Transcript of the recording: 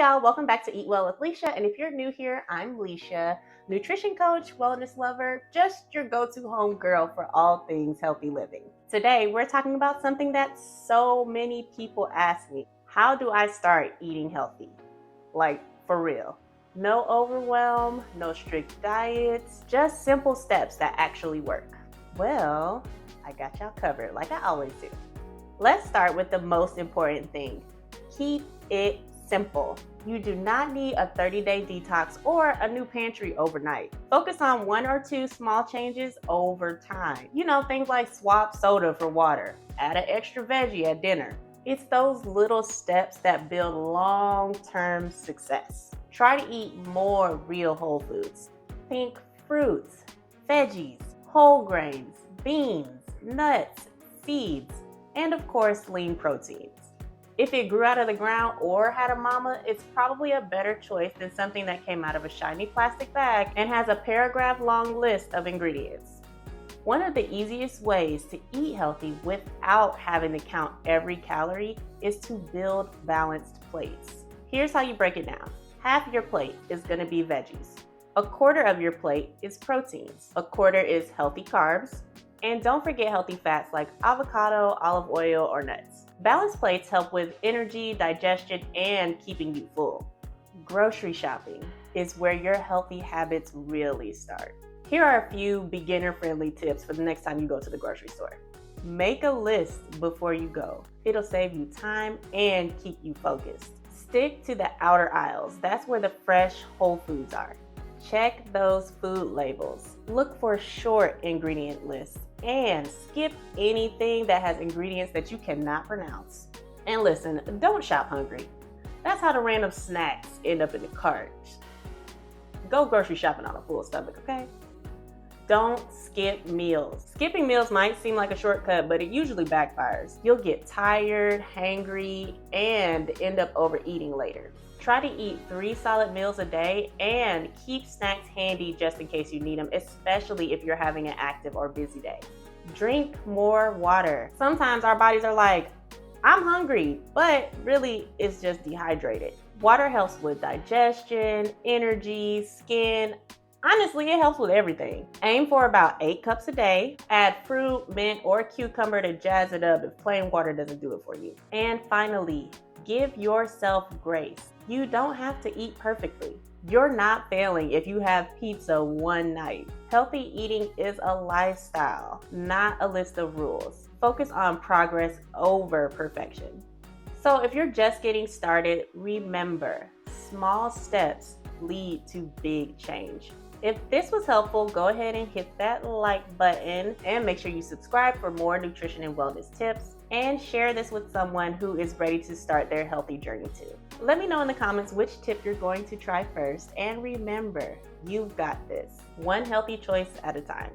y'all, welcome back to Eat Well with Lisha. And if you're new here, I'm Lisha, nutrition coach, wellness lover, just your go-to home girl for all things healthy living. Today, we're talking about something that so many people ask me. How do I start eating healthy? Like, for real. No overwhelm, no strict diets, just simple steps that actually work. Well, I got y'all covered like I always do. Let's start with the most important thing. Keep it simple. You do not need a 30-day detox or a new pantry overnight. Focus on one or two small changes over time. Things like swap soda for water, add an extra veggie at dinner. It's those little steps that build long-term success. Try to eat more real whole foods. Think fruits, veggies, whole grains, beans, nuts, seeds, and of course, lean proteins. If it grew out of the ground or had a mama, it's probably a better choice than something that came out of a shiny plastic bag and has a paragraph-long list of ingredients. One of the easiest ways to eat healthy without having to count every calorie is to build balanced plates. Here's how you break it down. Half your plate is going to be veggies. A quarter of your plate is proteins. A quarter is healthy carbs. And don't forget healthy fats like avocado, olive oil, or nuts. Balanced plates help with energy, digestion, and keeping you full. Grocery shopping is where your healthy habits really start. Here are a few beginner-friendly tips for the next time you go to the grocery store. Make a list before you go. It'll save you time and keep you focused. Stick to the outer aisles. That's where the fresh whole foods are. Check those food labels. Look for short ingredient lists and skip anything that has ingredients that you cannot pronounce. And listen, don't shop hungry. That's how the random snacks end up in the cart. Go grocery shopping on a full stomach, okay? Don't skip meals. Skipping meals might seem like a shortcut, but it usually backfires. You'll get tired, hangry, and end up overeating later. Try to eat 3 solid meals a day and keep snacks handy just in case you need them, especially if you're having an active or busy day. Drink more water. Sometimes our bodies are like, I'm hungry, but really it's just dehydrated. Water helps with digestion, energy, skin. Honestly, it helps with everything. Aim for about 8 cups a day. Add fruit, mint, or cucumber to jazz it up if plain water doesn't do it for you. And finally, give yourself grace. You don't have to eat perfectly. You're not failing if you have pizza one night. Healthy eating is a lifestyle, not a list of rules. Focus on progress over perfection. So if you're just getting started, remember, small steps lead to big change. If this was helpful, go ahead and hit that like button and make sure you subscribe for more nutrition and wellness tips, and share this with someone who is ready to start their healthy journey too. Let me know in the comments which tip you're going to try first, and remember, you've got this, one healthy choice at a time.